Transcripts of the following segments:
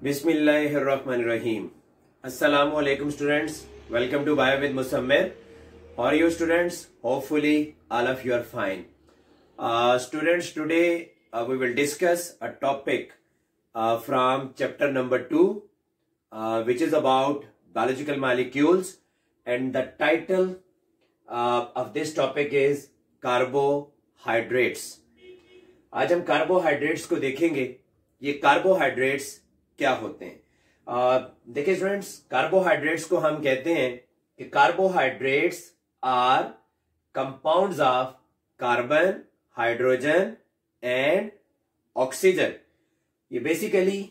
Bismillahirrahmanirrahim. Assalamu alaikum students. Welcome to Bio with Musammir. How are you students? Hopefully all of you are fine. Students, today we will discuss a topic from chapter number 2 which is about biological molecules, and the title of this topic is carbohydrates. आज हम carbohydrates को देखेंगे. ये carbohydrates क्या होते हैं? देखिए students, carbohydrates को हम कहते हैं कि carbohydrates are compounds of carbon, hydrogen and oxygen. ये बेसिकली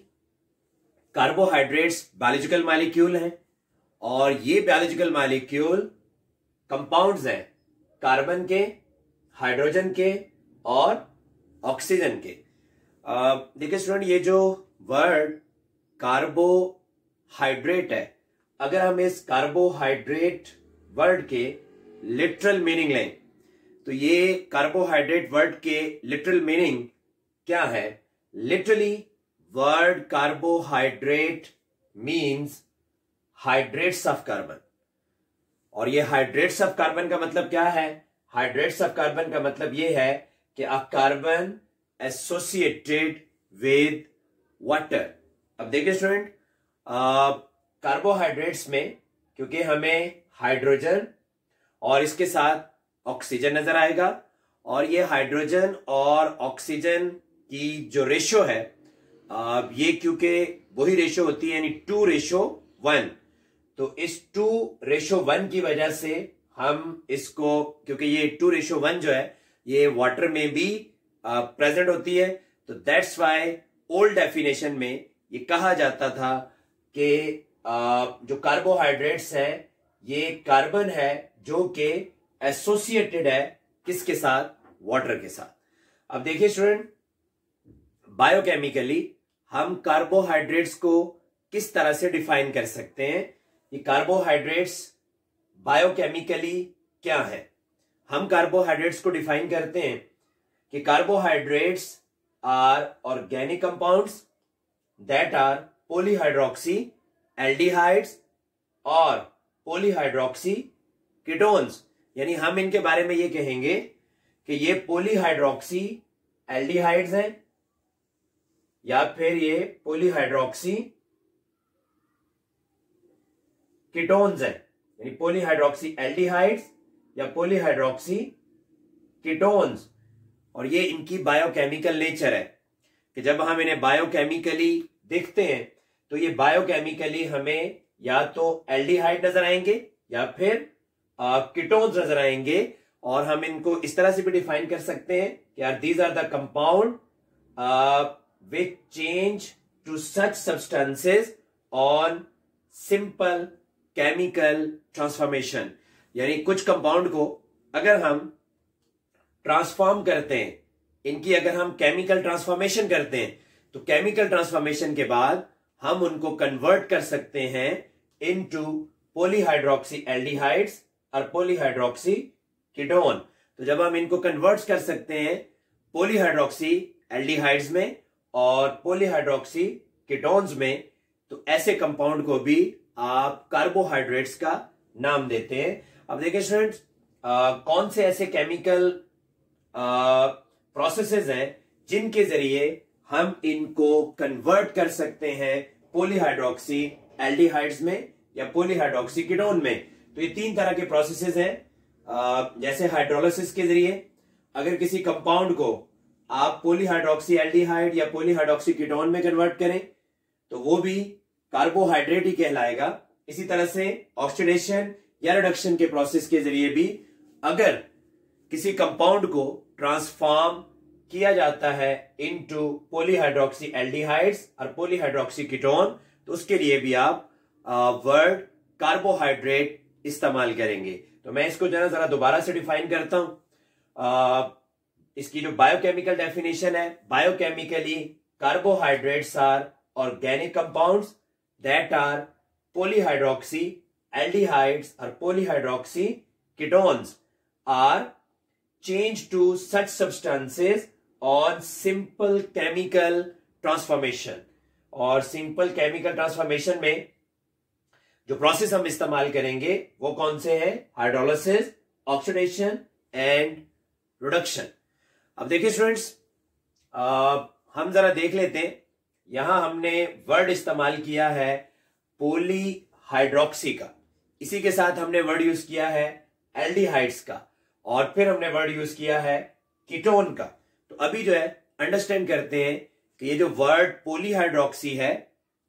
कार्बोहाइड्रेट्स बायोलॉजिकल मॉलिक्यूल हैं, और ये बायोलॉजिकल मॉलिक्यूल कंपाउंड्स हैं कार्बन के, हाइड्रोजन के और ऑक्सीजन के. देखिए स्टूडेंट, ये जो वर्ड कार्बोहाइड्रेट है, अगर हम इस कार्बोहाइड्रेट वर्ड के लिटरल मीनिंग लें तो ये कार्बोहाइड्रेट वर्ड के लिटरल मीनिंग क्या है? Literally word carbohydrate means hydrates of carbon. और ये हाइड्रेट्स ऑफ कार्बन का मतलब क्या है? हाइड्रेट्स ऑफ कार्बन का मतलब ये है कि a carbon associated with water. अब देखिए स्टूडेंट, कार्बोहाइड्रेट्स में क्योंकि हमें हाइड्रोजन और इसके साथ ऑक्सीजन नजर आएगा, और ये हाइड्रोजन और ऑक्सीजन की जो रेशो है ये क्योंकि वही रेशो होती है, यानी 2:1. तो इस 2:1 की वजह से हम इसको, क्योंकि ये 2:1 जो है ये वाटर में भी प्रेजेंट होती है, तो दैट्स वाई ओल्ड डेफिनेशन में ये कहा जाता था कि जो कार्बोहाइड्रेट्स है ये कार्बन है जो कि एसोसिएटेड है किसके साथ? वाटर के साथ. अब देखिए स्टूडेंट, बायोकेमिकली हम कार्बोहाइड्रेट्स को किस तरह से डिफाइन कर सकते हैं? ये कार्बोहाइड्रेट्स बायोकेमिकली क्या है? हम कार्बोहाइड्रेट्स को डिफाइन करते हैं कि carbohydrates are organic compounds that are polyhydroxy aldehydes और polyhydroxy ketones. यानी हम इनके बारे में ये कहेंगे कि ये polyhydroxy aldehydes हैं या फिर ये polyhydroxy ketones हैं. यानी polyhydroxy aldehydes या polyhydroxy ketones. और ये इनकी बायोकेमिकल नेचर है कि जब हम इन्हें बायोकेमिकली देखते हैं तो ये बायोकेमिकली हमें या तो एल्डिहाइड नजर आएंगे या फिर कीटोन्स नजर आएंगे. और हम इनको इस तरह से भी डिफाइन कर सकते हैं कि यार these are the compound which change to such substances on simple chemical transformation. यानी कुछ कंपाउंड को अगर हम ट्रांसफॉर्म करते हैं, इनकी अगर हम केमिकल ट्रांसफॉर्मेशन करते हैं, तो केमिकल ट्रांसफॉर्मेशन के बाद हम उनको कन्वर्ट कर सकते हैं इनटू पॉलीहाइड्रोक्सी एल्डिहाइड्स और पॉलीहाइड्रोक्सी कीटोन. तो जब हम इनको कन्वर्ट कर सकते हैं पॉलीहाइड्रोक्सी एल्डिहाइड्स में और पॉलीहाइड्रोक्सी कीटोन्स में, तो ऐसे कंपाउंड को भी आप कार्बोहाइड्रेट्स का नाम देते हैं. अब देखिए स्टूडेंट्स, कौन से ऐसे केमिकल प्रोसेसेस हैं जिनके जरिए हम इनको कन्वर्ट कर सकते हैं पॉलीहाइड्रोक्सी एल्डिहाइड्स में या पॉलीहाइड्रोक्सी कीटोन में. तो ये 3 तरह के प्रोसेसेस हैं. जैसे हाइड्रोलिसिस के जरिए अगर किसी कंपाउंड को आप पॉलीहाइड्रोक्सी एल्डिहाइड या पॉलीहाइड्रोक्सी कीटोन में कन्वर्ट करें तो वो भी कार्बोहाइड्रेट ही कहलाएगा. इसी तरह से ऑक्सीडेशन या रिडक्शन के प्रोसेस के जरिए भी अगर किसी कंपाउंड को ट्रांसफॉर्म किया जाता है इनटू पॉलीहाइड्रोक्सी एल्डिहाइड्स और पॉलीहाइड्रोक्सी कीटोन, तो उसके लिए भी आप वर्ड कार्बोहाइड्रेट इस्तेमाल करेंगे. तो मैं इसको जरा दोबारा से डिफाइन करता हूं. इसकी जो बायोकेमिकल डेफिनेशन है, biochemically carbohydrates are organic compounds that are polyhydroxy aldehydes और polyhydroxy ketones are change to such substances on simple chemical transformation. और सिंपल केमिकल ट्रांसफॉर्मेशन में जो प्रोसेस हम इस्तेमाल करेंगे वो कौन से हैं? Hydrolysis, oxidation and reduction. अब देखिए स्टूडेंट्स, हम जरा देख लेते हैं। यहां हमने वर्ड इस्तेमाल किया है पॉलीहाइड्रोक्सी का, इसी के साथ हमने वर्ड यूज किया है एल्डिहाइड्स का, और फिर हमने वर्ड यूज किया है कीटोन का। तो अभी जो है अंडरस्टैंड करते हैं कि ये जो वर्ड पॉलीहाइड्रोक्सी है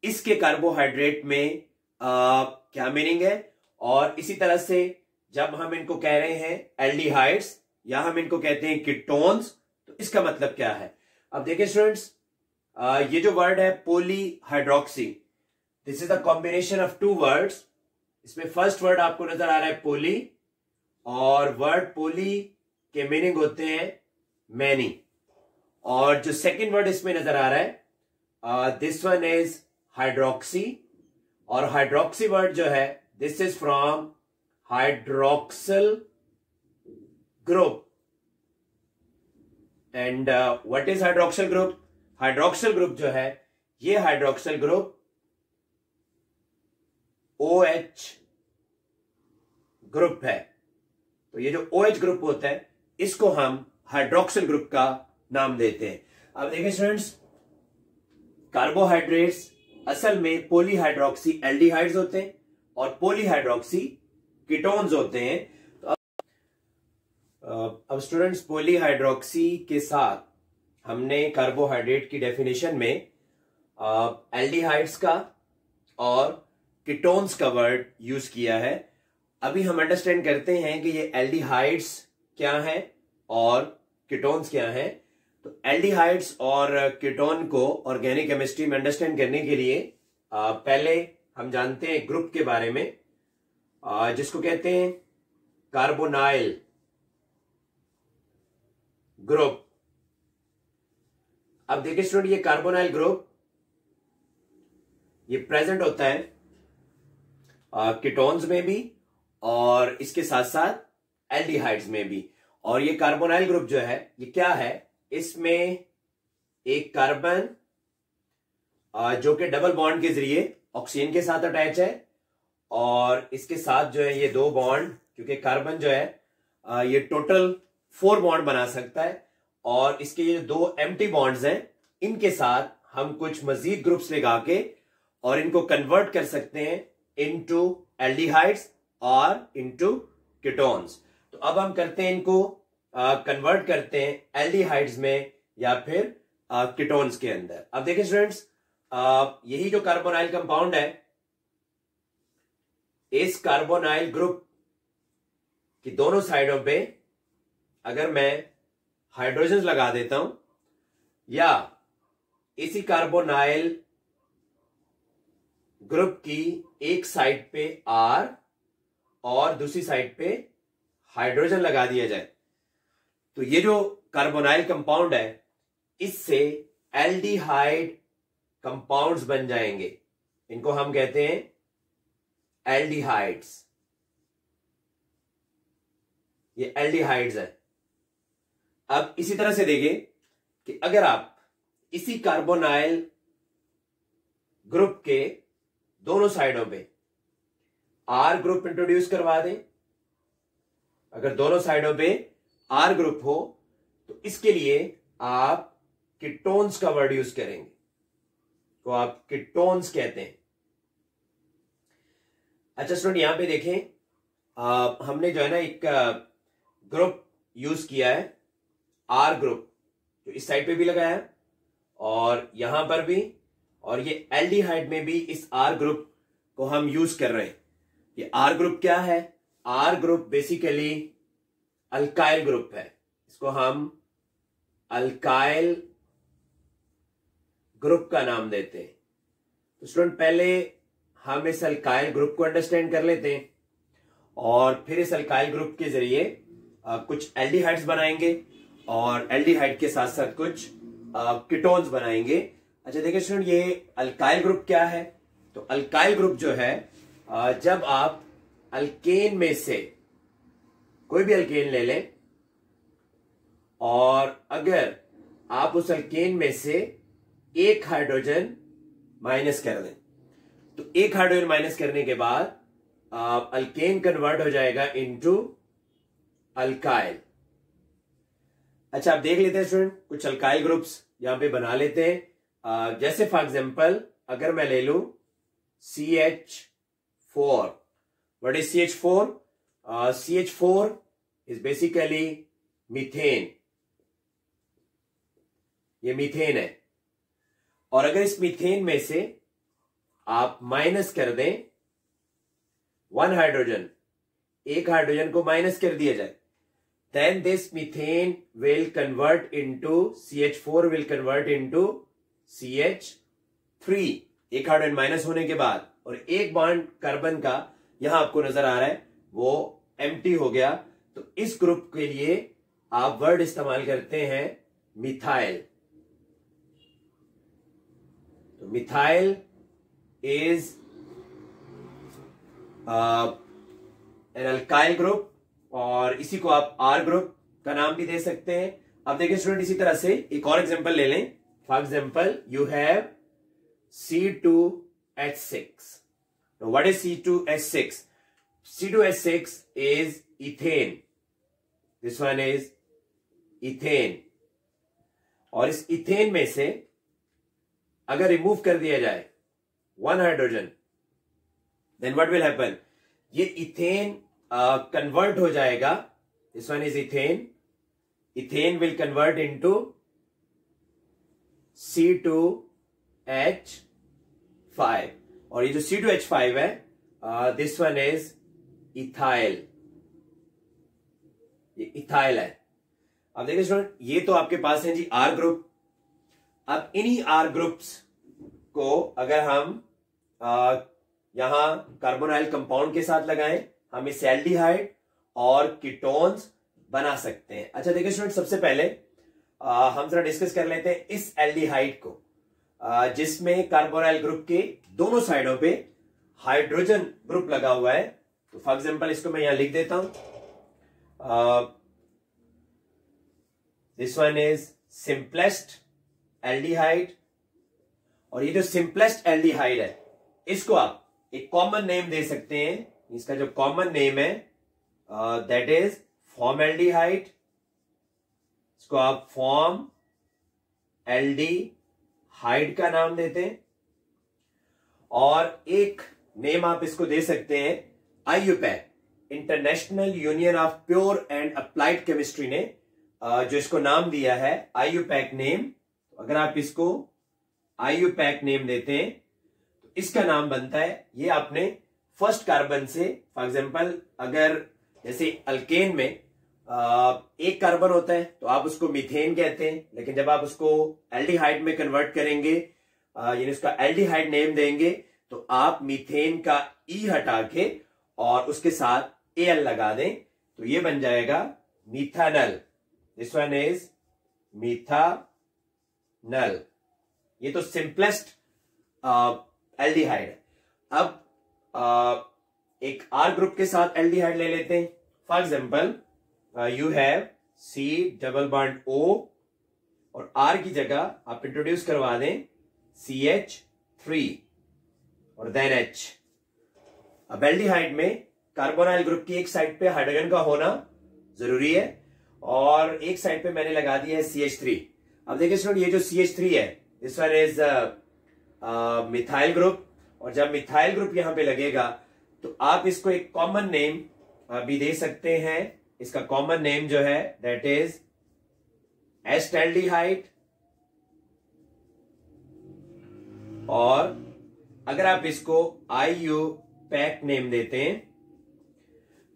इसके कार्बोहाइड्रेट में क्या मीनिंग है, और इसी तरह से जब हम इनको कह रहे हैं एल्डिहाइड्स या हम इनको कहते हैं कीटोन्स, तो इसका मतलब क्या है। अब देखिए स्टूडेंट्स, ये जो वर्ड है polyhydroxy, this is the combination of two words. इसमें फर्स्ट वर्ड आपको नजर आ रहा है पोली, और वर्ड पोली के मीनिंग होते हैं मैनी, और जो सेकंड वर्ड इसमें नजर आ रहा है दिस वन इज हाइड्रोक्सी, और हाइड्रोक्सी वर्ड जो है this is from hydroxyl group. And what is hydroxyl group? Hydroxyl group जो है ये हाइड्रोक्सिल ग्रुप OH ग्रुप है। तो ये जो OH ग्रुप होता है इसको हम हाइड्रोक्सिल ग्रुप का नाम देते हैं। अब देखिए स्टूडेंट्स, कार्बोहाइड्रेट्स असल में पॉलीहाइड्रोक्सी एल्डिहाइड्स होते हैं और पॉलीहाइड्रोक्सी कीटोन्स होते हैं। तो अब स्टूडेंट्स, पॉलीहाइड्रोक्सी के साथ हमने कार्बोहाइड्रेट की डेफिनेशन में एल्डिहाइड्स का और कीटोन्स का वर्ड यूज किया है। अभी हम अंडरस्टैंड करते हैं कि ये एल्डिहाइड्स क्या है और कीटोन्स क्या है। तो एल्डिहाइड्स और कीटोन को ऑर्गेनिक केमिस्ट्री में अंडरस्टैंड करने के लिए पहले हम जानते हैं ग्रुप के बारे में, जिसको कहते हैं कार्बोनाइल ग्रुप। अब देखिए स्टूडेंट, ये कार्बोनाइल ग्रुप ये प्रेजेंट होता है कीटोन्स में भी और इसके साथ साथ एल्डिहाइड्स में भी। और ये कार्बोनाइल ग्रुप जो है ये क्या है, इसमें एक कार्बन जो कि डबल बॉन्ड के जरिए ऑक्सीजन के साथ अटैच है, और इसके साथ जो है ये दो बॉन्ड, क्योंकि कार्बन जो है ये टोटल 4 बॉन्ड बना सकता है, और इसके ये दो एम्प्टी बॉन्ड्स हैं इनके साथ हम कुछ मजीद ग्रुप्स लगा के और इनको कन्वर्ट कर सकते हैं इनटू एल्डिहाइड्स और इनटू कीटोन्स। तो अब हम करते हैं इनको कन्वर्ट करते हैं एल्डिहाइड्स में या फिर कीटोन्स के अंदर। अब देखिए स्टूडेंट्स, यही जो कार्बोनाइल कंपाउंड है इस कार्बोनाइल ग्रुप की दोनों साइडों पे अगर मैं हाइड्रोजन लगा देता हूं, या इसी कार्बोनाइल ग्रुप की एक साइड पे R और दूसरी साइड पे हाइड्रोजन लगा दिया जाए, तो ये जो कार्बोनाइल कंपाउंड है इससे एल्डिहाइड कंपाउंड्स बन जाएंगे। इनको हम कहते हैं एल्डिहाइड्स। ये एल्डिहाइड्स है। अब इसी तरह से देखिए कि अगर आप इसी कार्बोनाइल ग्रुप के दोनों साइडों पे R ग्रुप इंट्रोड्यूस करवा दें, अगर दोनों साइडों पे R ग्रुप हो तो इसके लिए आप कीटोन्स का वर्ड यूज करेंगे, तो आप कीटोन्स कहते हैं। अच्छा स्टूडेंट, यहां पे देखें हमने जो है ना एक ग्रुप यूज किया है R ग्रुप, जो इस साइड पे भी लगाया है और यहां पर भी, और ये एल्डिहाइड में भी इस R ग्रुप को हम यूज कर रहे हैं। ये R ग्रुप क्या है? R group basically alkyl group है, इसको हम अल्काइल ग्रुप का नाम देते हैं। तो स्टूडेंट, पहले हम इस अल्काइल ग्रुप को अंडरस्टैंड कर लेते हैं और फिर इस अल्काइल ग्रुप के जरिए कुछ एल्डिहाइड्स बनाएंगे और एल्डिहाइड के साथ साथ कुछ कीटोन्स बनाएंगे। अच्छा देखिए स्टूडेंट, ये अल्काइल ग्रुप क्या है? तो अल्काइल ग्रुप जो है जब आप अल्केन में से कोई भी अल्केन ले लें और अगर आप उस अल्केन में से एक हाइड्रोजन माइनस कर दें तो एक हाइड्रोजन माइनस करने के बाद अल्केन कन्वर्ट हो जाएगा इनटू अल्काइल। अच्छा, आप देख लेते हैं स्टूडेंट, कुछ अल्काइल ग्रुप्स यहां पे बना लेते हैं। जैसे फॉर एग्जांपल अगर मैं ले लूं CH4, what is CH4? CH4 is basically methane, ये मीथेन है। और अगर इस मीथेन में से आप माइनस कर दें 1 हाइड्रोजन, एक हाइड्रोजन को माइनस कर दिया जाए, then this methane will convert into CH4 will convert into CH3, एक हाइड्रोजन माइनस होने के बाद, और एक बॉन्ड कार्बन का यहां आपको नजर आ रहा है वो एम्प्टी हो गया। तो इस ग्रुप के लिए आप वर्ड इस्तेमाल करते हैं मिथाइल। तो methyl is an alkyl group, और इसी को आप आर ग्रुप का नाम भी दे सकते हैं। अब देखिए स्टूडेंट, इसी तरह से एक और एग्जांपल ले लें। For example you have C2H6। What is C2H6? C2H6 is ethane, this one is ethane. और इस इथेन में से अगर रिमूव कर दिया जाए 1 hydrogen, then what will happen? ये इथेन कन्वर्ट हो जाएगा, this one is ethane, ethane will convert into C2H5, और ये जो C2H5 है दिस वन इज इथाइल, ये इथाइल है। अब देखिए स्टूडेंट, ये तो आपके पास है जी आर ग्रुप। अब इन्हीं आर ग्रुप्स को अगर हम यहां कार्बोनाइल कंपाउंड के साथ लगाएं, हम इस एल्डिहाइड और कीटोन्स बना सकते हैं। अच्छा देखिए स्टूडेंट, सबसे पहले हम जरा डिस्कस कर लेते हैं इस एल्डिहाइड को, जिसमें कार्बोनाइल ग्रुप के दोनों साइडों पे हाइड्रोजन ग्रुप लगा हुआ है। तो फॉर एग्जांपल इसको मैं यहां लिख देता हूं, this one is simplest aldehyde. और ये जो सिंपलेस्ट एल्डिहाइड है, इसको आप एक कॉमन नेम दे सकते हैं। इसका जो कॉमन नेम है दैट इज फॉर्मएल्डिहाइड। इसको आप फॉर्म एल्डिहाइड का नाम देते हैं। और एक नेम आप इसको दे सकते हैं IUPAC, international union of pure and applied chemistry ने जो इसको नाम दिया है IUPAC नेम। अगर आप इसको IUPAC नेम देते हैं तो इसका नाम बनता है, ये आपने फर्स्ट कार्बन से, फॉर एग्जांपल अगर जैसे अल्केन में एक कार्बन होता है तो आप उसको मीथेन कहते हैं, लेकिन जब आप उसको एल्डिहाइड में कन्वर्ट करेंगे, यानी उसका एल्डिहाइड नेम देंगे, तो आप मीथेन का ई हटा के और उसके साथ Al लगा दें तो ये बन जाएगा मीथानल। This one is मीथानल। ये तो सिंपलेस्ट एल्डिहाइड है। अब एक आर ग्रुप के साथ एल्डिहाइड ले लेते हैं। For example you have C double bond O, और R की जगह आप इंट्रोड्यूस करवा दें CH3 और देन H। अब एल्डिहाइड में कार्बोनाइल ग्रुप की एक साइड पे हाइड्रोजन का होना जरूरी है, और एक साइड पे मैंने लगा दिया है CH3। अब देखिए स्टूडेंट, ये जो CH3 है this one is methyl group, और जब मिथाइल ग्रुप यहां पे लगेगा तो आप इसको एक कॉमन नेम भी दे सकते हैं। इसका कॉमन नेम जो है दैट इज एस्टेल्डिहाइड। और अगर आप इसको IUPAC नेम देते हैं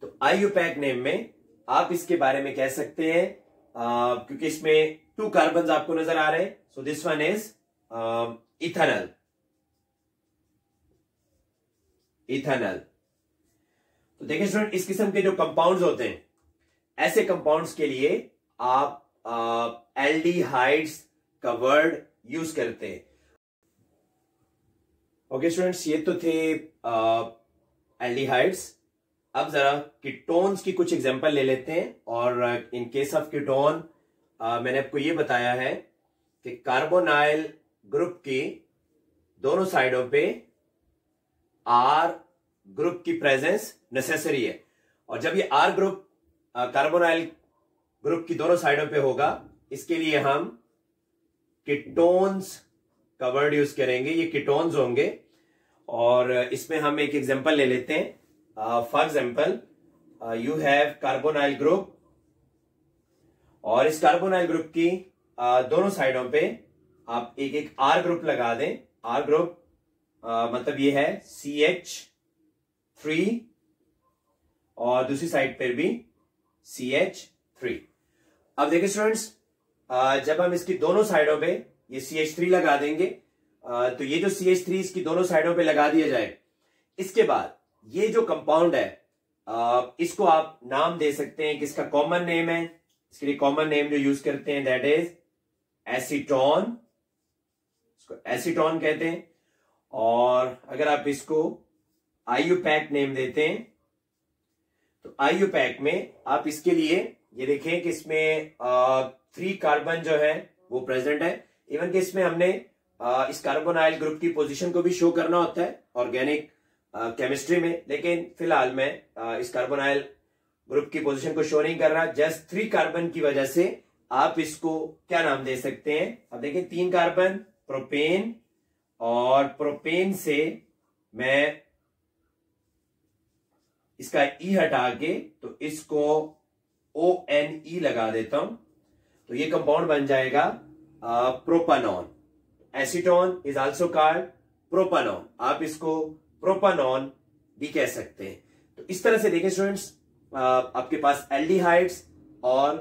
तो IUPAC नेम में आप इसके बारे में कह सकते हैं, क्योंकि इसमें 2 कार्बन आपको नजर आ रहे हैं, so this one is ethanol. Ethanol. तो देखिए स्टूडेंट, इस किस्म के जो कंपाउंड्स होते हैं, ऐसे कंपाउंड्स के लिए आप एल्डिहाइड्स का वर्ड यूज करते हैं। ओके स्टूडेंट्स, ये तो थे एल्डिहाइड्स। अब जरा कीटोन्स की कुछ एग्जांपल ले लेते हैं। और इन केस ऑफ कीटोन मैंने आपको ये बताया है कि कार्बोनाइल ग्रुप की दोनों साइडों पे आर ग्रुप की प्रेजेंस नेसेसरी है। और जब ये आर ग्रुप कार्बोनाइल ग्रुप की दोनों साइडों पे होगा, इसके लिए हम कीटोन्स का वर्ड यूज करेंगे। ये कीटोन्स होंगे। और इसमें हम एक एग्जांपल ले लेते हैं। For example you have carbonyl group, और इस कार्बोनाइल ग्रुप की दोनों साइडों पे आप एक एक आर ग्रुप लगा दें। आर ग्रुप मतलब ये है CH3, और दूसरी साइड पर भी CH3। अब देखिए स्टूडेंट्स, जब हम इसकी दोनों साइडों पे ये CH3 लगा देंगे, तो ये जो CH3 इसकी दोनों साइडों पे लगा दिया जाए, इसके बाद ये जो कंपाउंड है इसको आप नाम दे सकते हैं कि इसका कॉमन नेम है। इसके लिए कॉमन नेम जो यूज करते हैं दैट इज एसीटोन। इसको एसीटोन कहते हैं। और अगर आप इसको IUPAC नेम देते हैं तो IUPAC में आप इसके लिए ये देखें कि इसमें 3 कार्बन जो है वो प्रेजेंट है। इवन कि इसमें हमने इस कार्बोनाइल ग्रुप की पोजीशन को भी शो करना होता है ऑर्गेनिक केमिस्ट्री में, लेकिन फिलहाल मैं इस कार्बोनाइल ग्रुप की पोजीशन को शो नहीं कर रहा। जस्ट 3 कार्बन की वजह से आप इसको क्या नाम दे सकते हैं। अब देखें 3 कार्बन प्रोपेन, और प्रोपेन से मैं इसका ई हटा के तो इसको ONE लगा देता हूं, तो ये कंपाउंड बन जाएगा propanone. Acetone is also called propanone. आप इसको प्रोपानॉन भी कह सकते हैं। तो इस तरह से देखिए स्टूडेंट्स, आपके पास एल्डिहाइड्स और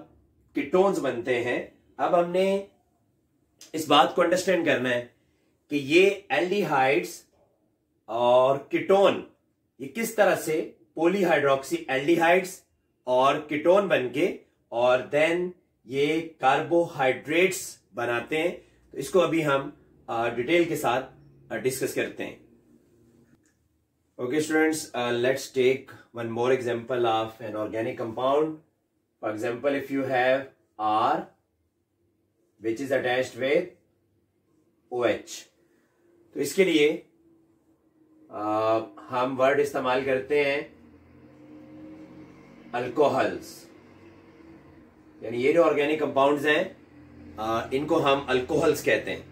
कीटोन्स बनते हैं। अब हमने इस बात को अंडरस्टैंड करना है कि ये एल्डिहाइड्स और कीटोन ये किस तरह से पॉलीहाइड्रोक्सी एल्डिहाइड्स और कीटोन बनके और देन ये कार्बोहाइड्रेट्स बनाते हैं। तो इसको अभी हम डिटेल के साथ डिस्कस करते हैं। Okay students, let's take one more example of an organic compound. For example, if you have R which is attached with OH, तो इसके लिए हम वर्ड इस्तेमाल करते हैं अल्कोहल्स। यानी ये जो ऑर्गेनिक कंपाउंड्स हैं इनको हम अल्कोहल्स कहते हैं।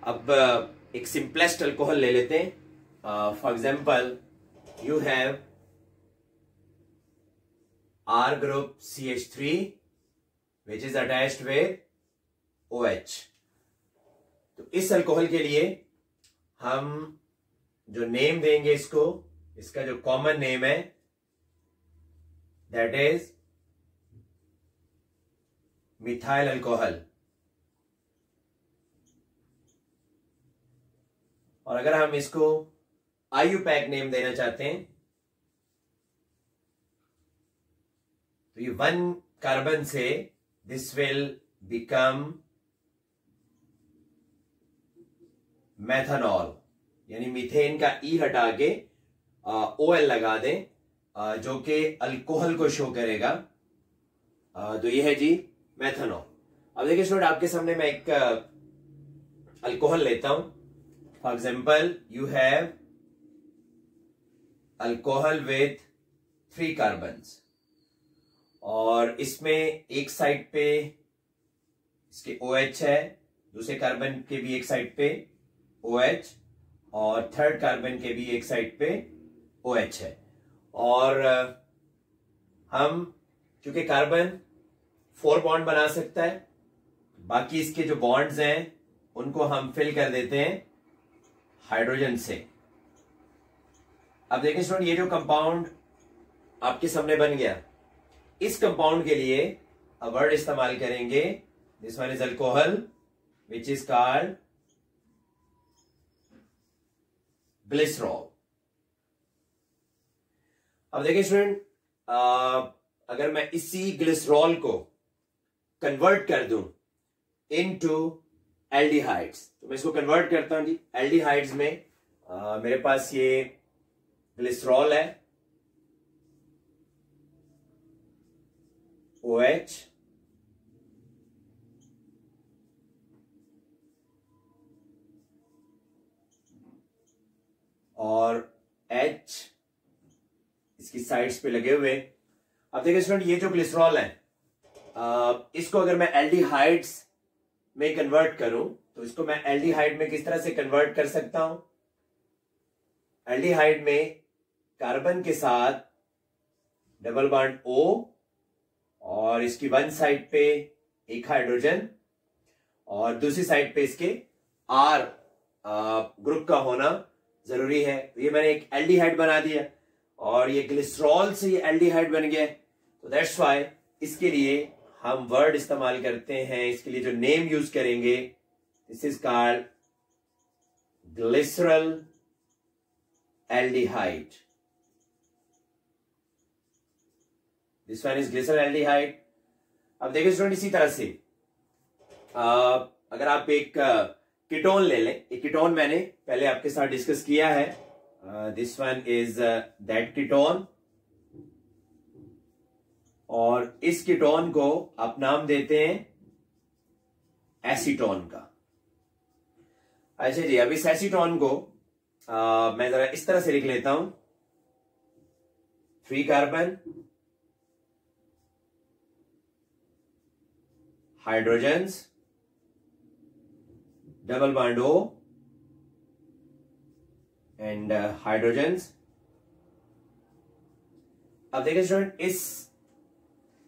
अब एक सिंपलेस्ट अल्कोहल ले लेते हैं। For example, you have R group CH3 which is attached with OH। तो इस अल्कोहल के लिए हम जो नेम देंगे इसको, इसका जो कॉमन नेम है दैट इज मिथाइल अल्कोहल। और अगर हम इसको IUPAC नेम देना चाहते हैं तो ये 1 कार्बन से दिस विल बिकम मेथनॉल। यानी मीथेन का ई हटा के OL लगा दें, जो कि अल्कोहल को शो करेगा। तो ये है जी मेथनॉल। अब देखिए स्टूडेंट, आपके सामने मैं एक अल्कोहल लेता हूं। For example, you have alcohol with 3 carbons, और इसमें एक साइड पे इसके OH है, दूसरे कार्बन के भी एक साइड पे OH, और थर्ड कार्बन के भी एक साइड पे OH है। और हम क्योंकि कार्बन 4 बॉन्ड बना सकता है, बाकी इसके जो बॉन्ड्स हैं उनको हम फिल कर देते हैं हाइड्रोजन से। अब देखिए स्टूडेंट, ये जो कंपाउंड आपके सामने बन गया, इस कंपाउंड के लिए अब वर्ड इस्तेमाल करेंगे, this one is alcohol which is called glycerol. अब देखिए स्टूडेंट, अगर मैं इसी ग्लिसरॉल को कन्वर्ट कर दूं इनटू एल्डिहाइड्स, तो मैं इसको कन्वर्ट करता हूं जी एल्डिहाइड्स में। मेरे पास ये ग्लिसरॉल है, OH, साइड्स पे लगे हुए। अब देखिए स्टूडेंट, ये जो ग्लिसरॉल है इसको अगर मैं एल्डिहाइड्स में कन्वर्ट करूं तो इसको मैं एल्डिहाइड में किस तरह से कन्वर्ट कर सकता हूं? एल्डिहाइड में कार्बन के साथ डबल बॉन्ड O और इसकी वन साइड पे एक हाइड्रोजन और दूसरी साइड पे इसके R ग्रुप का होना जरूरी है। तो ये मैंने एक एल्डिहाइड बना दिया और ये ग्लिसरॉल से ये एल्डिहाइड बन गया। तो दैट्स व्हाई इसके लिए हम वर्ड इस्तेमाल करते हैं, इसके लिए जो नेम यूज करेंगे, this is called glycerol aldehyde. This one is glycerol aldehyde. अब देखिए स्टूडेंट, इसी तरह से अगर आप एक कीटोन ले लें, एक कीटोन मैंने पहले आपके साथ डिस्कस किया है, this one is that ketone, और इस कीटोन को आप नाम देते हैं एसीटोन का। अच्छा जी, अब इस एसीटोन को मैं जरा इस तरह से लिख लेता हूं, 3 carbon, hydrogens, double bond O and hydrogens. अब देखिए स्टूडेंट, इस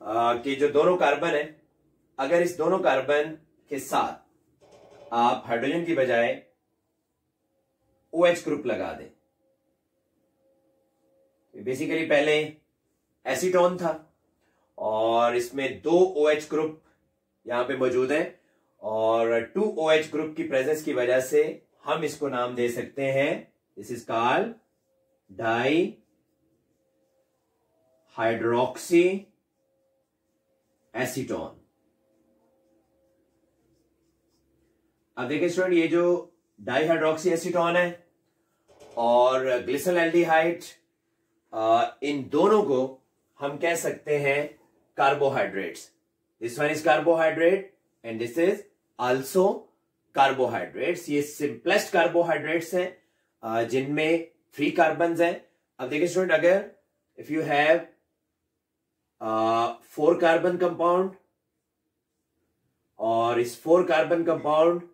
के जो दोनों कार्बन है, अगर इस दोनों कार्बन के साथ आप हाइड्रोजन की बजाय OH ग्रुप लगा दें, बेसिकली पहले एसीटोन था और इसमें 2 OH ग्रुप यहां पे मौजूद है और 2 OH ग्रुप की प्रेजेंस की वजह से हम इसको नाम दे सकते हैं, this is called di hydroxy acetone. अब देखिए स्टूडेंट, ये जो डाइहाइड्रोक्सी एसीटोन है और ग्लिसरल एल्डिहाइड, इन दोनों को हम कह सकते हैं carbohydrates. This one is carbohydrate and this is also carbohydrates. ये सिंपलेस्ट कार्बोहाइड्रेट्स हैं जिनमें 3 कार्बन हैं। अब देखिए स्टूडेंट, अगर if you have 4 carbon compound और इस 4 कार्बन कंपाउंड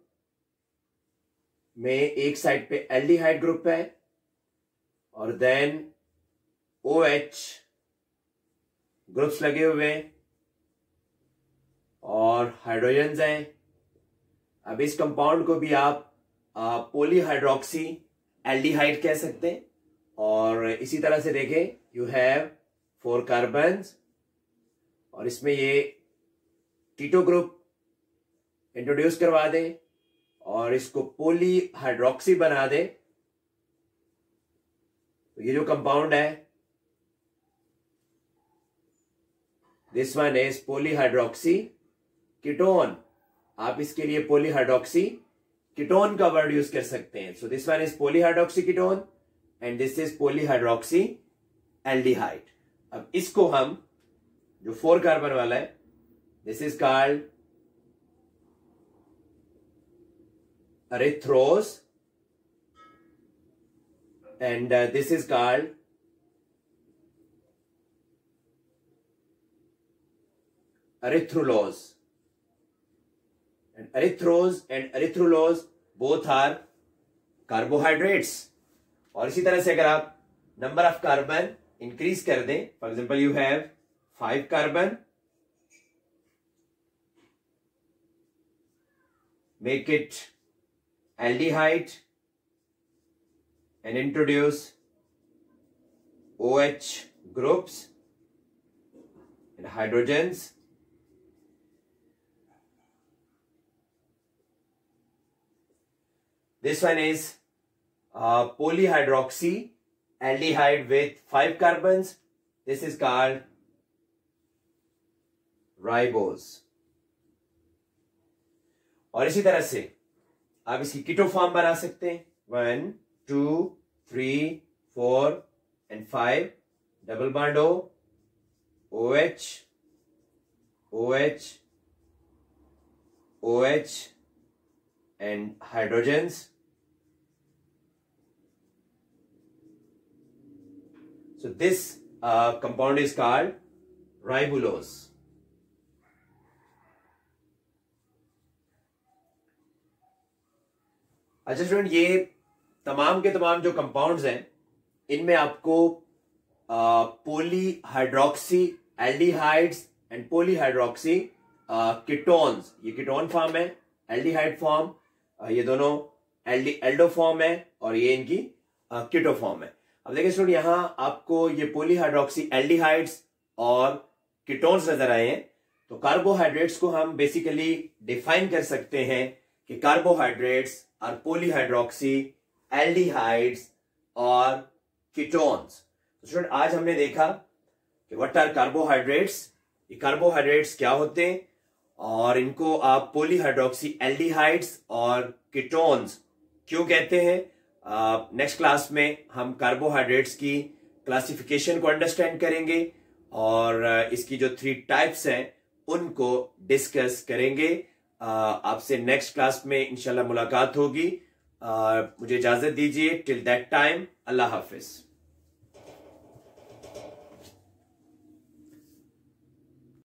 में एक साइड पे एल्डिहाइड ग्रुप है और देन OH ग्रुप्स लगे हुए हैं और हाइड्रोजन्स हैं। अब इस कंपाउंड को भी आप पॉलीहाइड्रोक्सी एल्डिहाइड कह सकते हैं। और इसी तरह से देखें, यू हैव 4 कार्बन्स और इसमें ये कीटो ग्रुप इंट्रोड्यूस करवा दें और इसको पॉलीहाइड्रोक्सी बना दें, तो ये जो कंपाउंड है, this one is polyhydroxy ketone. आप इसके लिए पॉलीहाइड्रोक्सी कीटोन का वर्ड यूज कर सकते हैं। So this one is polyhydroxy ketone and this is polyhydroxy aldehyde. अब इसको हम, जो 4 कार्बन वाला है, this is called erythrose and this is called erythrulose, and erythrose and erythrulose both are carbohydrates। और इसी तरह से अगर आप नंबर ऑफ कार्बन इंक्रीज कर दें, for example you have 5 carbon, make it aldehyde and introduce OH groups and hydrogens. This one is polyhydroxy aldehyde with 5 carbons. This is called ribose. और इसी तरह से आप इसकी कीटो फॉर्म बना सकते हैं, 1 2 3 4 and 5, double bond O, OH OH OH and hydrogens. So this compound is called ribulose. अच्छा स्टूडेंट, ये तमाम के तमाम जो कंपाउंड्स हैं इनमें आपको polyhydroxy aldehydes and polyhydroxy ketones, ये कीटोन फॉर्म है, एल्डिहाइड फॉर्म, ये दोनों एल्डो फॉर्म है और ये इनकी कीटो फॉर्म है। अब देखिए स्टूडेंट, यहां आपको ये पॉलीहाइड्रोक्सी एल्डिहाइड्स और कीटोन्स नजर आए हैं। तो कार्बोहाइड्रेट्स को हम बेसिकली डिफाइन कर सकते हैं कि कार्बोहाइड्रेट्स आर पॉलीहाइड्रोक्सी एल्डिहाइड्स और कीटोन्स। तो स्टूडेंट, आज हमने देखा कि व्हाट आर कार्बोहाइड्रेट्स, ये कार्बोहाइड्रेट्स क्या होते हैं और इनको आप पॉलीहाइड्रोक्सी एल्डिहाइड्स और कीटोन्स क्यों कहते हैं। नेक्स्ट क्लास में हम कार्बोहाइड्रेट्स की क्लासिफिकेशन को अंडरस्टैंड करेंगे और इसकी जो 3 टाइप्स हैं उनको डिस्कस करेंगे। आपसे नेक्स्ट क्लास में इंशाल्लाह मुलाकात होगी। मुझे इजाजत दीजिए। Till that time, Allah Hafiz.